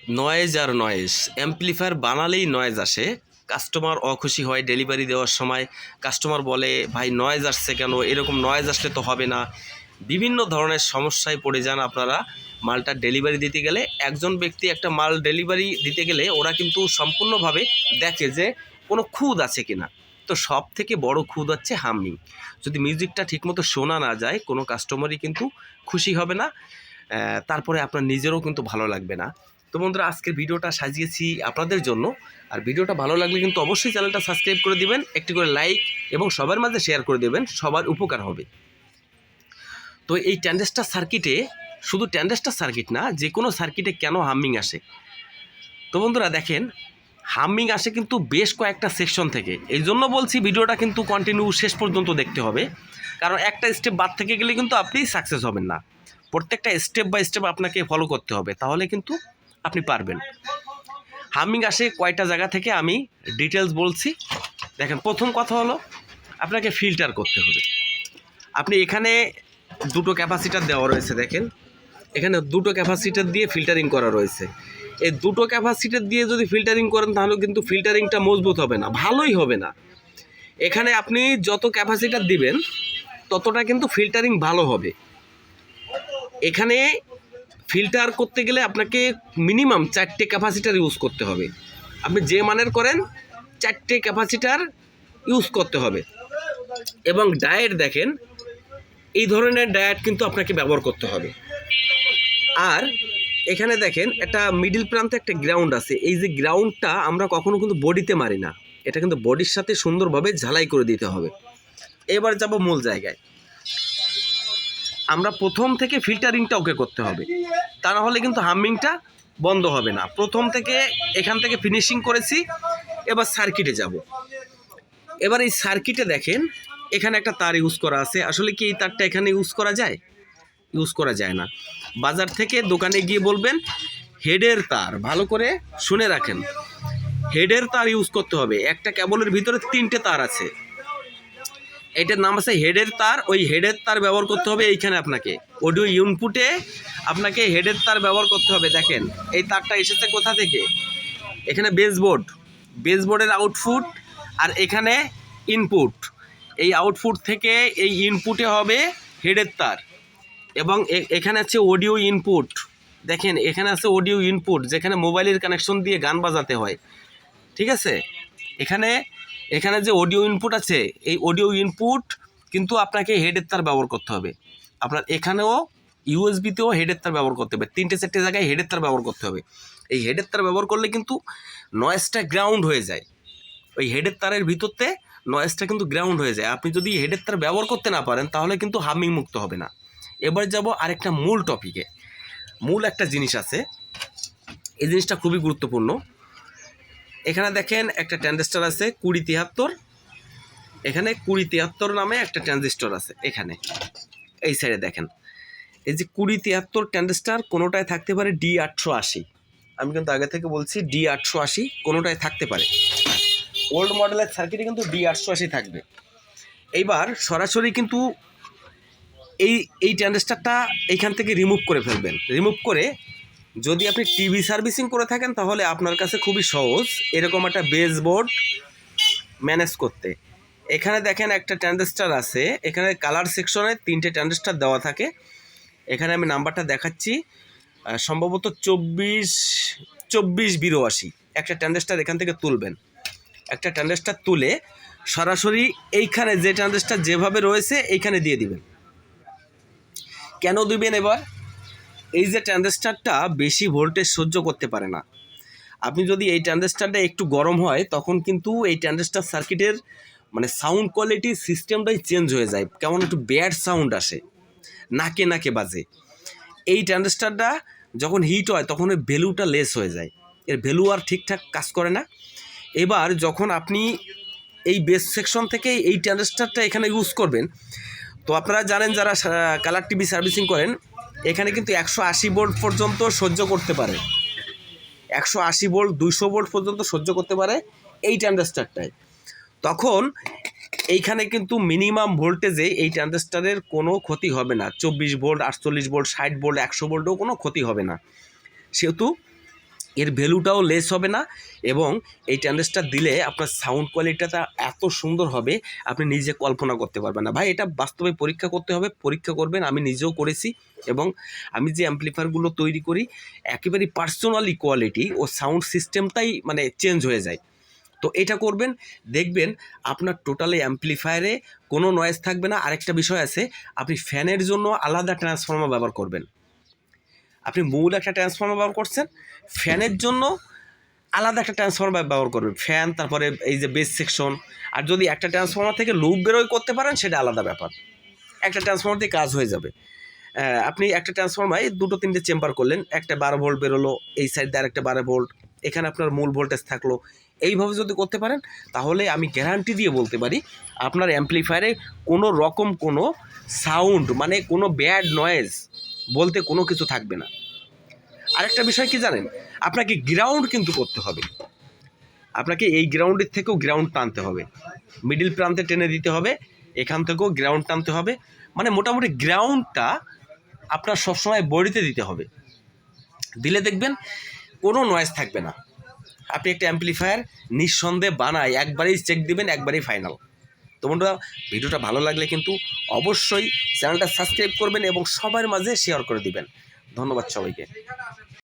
Noise আর noise, amplifier বানালেই noise আসে। Customer অখুশি হয় delivery দেওয়ার সময়। কাস্টমার বলে ভাই নয়েজ আসছে কেন, এরকম নয়েজ আসলে তো হবে না। বিভিন্ন ধরনের সমস্যায় পড়ে যান আপনারা মালটা ডেলিভারি দিতে গেলে। একজন ব্যক্তি একটা মাল ডেলিভারি দিতে গেলে ওরা কিন্তু সম্পূর্ণভাবে দেখে যে কোনো খুঁত আছে কিনা। তো সব থেকে বড় খুঁত হচ্ছে হামিং। যদি মিউজিকটা ঠিকমতো শোনা না যায় কোনো কাস্টমারই কিন্তু খুশি হবে না, তারপরে আপনার নিজেরও কিন্তু ভালো লাগবে না। তো বন্ধুরা, আজকের ভিডিওটা সাজিয়েছি আপনাদের জন্য। আর ভিডিওটা ভালো লাগলে কিন্তু অবশ্যই চ্যানেলটা সাবস্ক্রাইব করে দিবেন, একটি করে লাইক এবং সবার মাঝে শেয়ার করে দেবেন, সবার উপকার হবে। তো এই ট্রানজিস্টর সার্কিটে, শুধু ট্রানজিস্টর সার্কিট না, যে কোনো সার্কিটে কেন হামিং আসে। তো বন্ধুরা দেখেন, হামিং আসে কিন্তু বেশ কয়েকটা সেকশন থেকে। এই জন্য বলছি ভিডিওটা কিন্তু কন্টিনিউ শেষ পর্যন্ত দেখতে হবে, কারণ একটা স্টেপ বাদ থেকে গেলে কিন্তু আপনি সাকসেস হবেন না। প্রত্যেকটা স্টেপ বাই স্টেপ আপনাকে ফলো করতে হবে, তাহলে কিন্তু আপনি পারবেন। হামিং আসে কয়টা জায়গা থেকে আমি ডিটেলস বলছি। দেখেন, প্রথম কথা হলো আপনাকে ফিল্টার করতে হবে। আপনি এখানে দুটো ক্যাপাসিটার দেওয়া রয়েছে, দেখেন এখানে দুটো ক্যাপাসিটার দিয়ে ফিল্টারিং করা রয়েছে। এই দুটো ক্যাপাসিটার দিয়ে যদি ফিল্টারিং করেন তাহলে কিন্তু ফিল্টারিংটা মজবুত হবে না, ভালোই হবে না। এখানে আপনি যত ক্যাপাসিটার দিবেন ততটা কিন্তু ফিল্টারিং ভালো হবে। এখানে ফিল্টার করতে গেলে আপনাকে মিনিমাম 4টে ক্যাপাসিটার ইউজ করতে হবে। আপনি যে মানের করেন 4টে ক্যাপাসিটার ইউজ করতে হবে। এবং ডায়েট দেখেন, এই ধরনের ডায়েট কিন্তু আপনাকে ব্যবহার করতে হবে। আর এখানে দেখেন একটা মিডিল প্রান্তে একটা গ্রাউন্ড আছে। এই যে গ্রাউন্ডটা আমরা কখনো কিন্তু বডিতে মারি না, এটা কিন্তু বডির সাথে সুন্দরভাবে ঝালাই করে দিতে হবে। এবার যাব মূল জায়গায়। আমরা প্রথম থেকে ফিল্টারিংটা ওকে করতে হবে, তা না হলে কিন্তু হামিংটা বন্ধ হবে না। প্রথম থেকে এখান থেকে ফিনিশিং করেছি, এবার সার্কিটে যাব। এবার এই সার্কিটে দেখেন এখানে একটা তার ইউজ করা আছে। আসলে কি এই তারটা এখানে ইউজ করা যায়? ইউজ করা যায় না। বাজার থেকে দোকানে গিয়ে বলবেন হেডের তার, ভালো করে শুনে রাখেন, হেডের তার ইউজ করতে হবে। একটা কেবলের ভিতরে 3টে তার আছে, এটার নাম আছে হেডের তার। ওই হেডের তার ব্যবহার করতে হবে। এইখানে আপনাকে অডিও ইনপুটে আপনাকে হেডের তার ব্যবহার করতে হবে। দেখেন এই তারটা এসেছে কোথা থেকে? এখানে বেসবোর্ড, বেসবোর্ডের আউটপুট, আর এখানে ইনপুট। এই আউটপুট থেকে এই ইনপুটে হবে হেডের তার। এবং এখানে আছে অডিও ইনপুট। দেখেন এখানে আছে অডিও ইনপুট, যেখানে মোবাইলের কানেকশন দিয়ে গান বাজাতে হয়, ঠিক আছে। এখানে এখানে যে অডিও ইনপুট আছে, এই অডিও ইনপুট কিন্তু আপনাকে হেডের তার ব্যবহার করতে হবে। আপনার এখানেও ইউএসবিতেও হেডের তার ব্যবহার করতে হবে। 3টে-4টে জায়গায় হেডের তার ব্যবহার করতে হবে। এই হেডের তার ব্যবহার করলে কিন্তু নয়েজটা গ্রাউন্ড হয়ে যায়। ওই হেডের তারের ভিতরতে নয়েজটা কিন্তু গ্রাউন্ড হয়ে যায়। আপনি যদি হেডের তার ব্যবহার করতে না পারেন তাহলে কিন্তু হামিং মুক্ত হবে না। এবার যাব আরেকটা মূল টপিকে। মূল একটা জিনিস আছে, এই জিনিসটা খুবই গুরুত্বপূর্ণ। এখানে দেখেন একটা ট্রানজিস্টর আছে 2073। এখানে 2073 নামে একটা ট্রানজিস্টর আছে। এখানে এই সাইডে দেখেন, এই যে 2073 ট্রানজিস্টর কোনোটায় থাকতে পারে D880। আমি কিন্তু আগে থেকে বলছি D880 কোনোটায় থাকতে পারে। ওল্ড মডেলের সার্কিটে কিন্তু D880 থাকবে। এইবার সরাসরি কিন্তু এই এই ট্রানজিস্টরটা এইখান থেকে রিমুভ করে ফেলবেন। রিমুভ করে যদি আপনি টিভি সার্ভিসিং করে থাকেন তাহলে আপনার কাছে খুবই সহজ এরকম একটা বেসবোর্ড ম্যানেজ করতে। এখানে দেখেন একটা ট্রানজিস্টর আছে, এখানে কালার সেকশনে 3টে ট্রানজিস্টর দেওয়া থাকে। এখানে আমি নাম্বারটা দেখাচ্ছি, সম্ভবত 2482। একটা ট্রানজিস্টর এখান থেকে তুলবেন। একটা ট্রানজিস্টর তুলে সরাসরি এইখানে যে ট্রানজিস্টর যেভাবে রয়েছে এইখানে দিয়ে দিবেন। কেন দিবেন? এবার এই যে ট্রানজিস্টরটা বেশি ভোল্টেজ সহ্য করতে পারে না। আপনি যদি এই ট্রানজিস্টরটা একটু গরম হয় তখন কিন্তু এই ট্রানজিস্টর সার্কিটের মানে সাউন্ড কোয়ালিটি সিস্টেমটাই চেঞ্জ হয়ে যায়, কেমন একটু ব্যাড সাউন্ড আসে, নাকে নাকে বাজে। এই ট্রানজিস্টরটা যখন হিট হয় তখন এর ভ্যালুটা লেস হয়ে যায়, এর ভ্যালু আর ঠিকঠাক কাজ করে না। এবার যখন আপনি এই বেস সেকশন থেকে এই ট্রানজিস্টরটা এখানে ইউজ করবেন, তো আপনারা জানেন যারা কালার টিভি সার্ভিসিং করেন, এখানে কিন্তু 180 ভোল্ট পর্যন্ত সহ্য করতে পারে। 180 ভোল্ট 200 ভোল্ট পর্যন্ত সহ্য করতে পারে এই ট্রানজিস্টরটায়। তখন এইখানে কিন্তু মিনিমাম ভোল্টেজে এই ট্রানজিস্টরের কোনো ক্ষতি হবে না। 24 ভোল্ট 48 ভোল্ট 60 ভোল্ট 100 ভোল্টও কোনো ক্ষতি হবে না। সেহেতু এর ভ্যালুটাও লেস হবে না, এবং এই ট্রানজিস্টার দিলে আপনার সাউন্ড কোয়ালিটিটা এত সুন্দর হবে আপনি নিজে কল্পনা করতে পারবেন না। ভাই এটা বাস্তবে পরীক্ষা করতে হবে, পরীক্ষা করবেন, আমি নিজেও করেছি। এবং আমি যে অ্যাম্পলিফায়ারগুলো তৈরি করি একেবারেই পার্সোনালি কোয়ালিটি ও সাউন্ড সিস্টেমটাই মানে চেঞ্জ হয়ে যায়। তো এটা করবেন, দেখবেন আপনার টোটালি অ্যাম্পলিফায়ারে কোনো নয়েজ থাকবে না। আরেকটা বিষয় আছে, আপনি ফ্যানের জন্য আলাদা ট্রান্সফর্মার ব্যবহার করবেন। আপনি মূল একটা ট্রান্সফর্মার ব্যবহার করছেন, ফ্যানের জন্য আলাদা একটা ট্রান্সফর্মার ব্যবহার করবেন, ফ্যান তারপরে এই যে বেস সেকশন। আর যদি একটা ট্রান্সফর্মার থেকে লুপ বেরোয় করতে পারেন সেটা আলাদা ব্যাপার, একটা ট্রান্সফর্মার দিয়ে কাজ হয়ে যাবে। আপনি একটা ট্রান্সফর্মারে 2-3টে চেম্বার করলেন, একটা 12 ভোল্ট বেরোলো, এই সাইড দিয়ে আরেকটা 12 ভোল্ট, এখানে আপনার মূল ভোল্টেজ থাকলো। এইভাবে যদি করতে পারেন তাহলে আমি গ্যারান্টি দিয়ে বলতে পারি আপনার অ্যাম্পলিফায়ারে কোনো রকম কোনো সাউন্ড মানে কোনো ব্যাড নয়েজ বলতে কোনো কিছু থাকবে না। আরেকটা বিষয় কি জানেন, আপনাকে গ্রাউন্ড কিন্তু করতে হবে, আপনাকে এই গ্রাউন্ডের থেকেও গ্রাউন্ড টানতে হবে, মিডিল প্রান্তে টেনে দিতে হবে, এখান থেকেও গ্রাউন্ড টানতে হবে, মানে মোটামুটি গ্রাউন্ডটা আপনার সবসময় বডিতে দিতে হবে। দিলে দেখবেন কোনো নয়েজ থাকবে না। আপনি একটা অ্যাম্পলিফায়ার নিঃসন্দেহে বানায় একবারেই চেক দিবেন, একবারেই ফাইনাল। তো বন্ধুরা, ভিডিওটা ভালো লাগলে কিন্তু অবশ্যই চ্যানেলটা সাবস্ক্রাইব করবেন এবং সবার মাঝে শেয়ার করে দিবেন। ধন্যবাদ সবাইকে।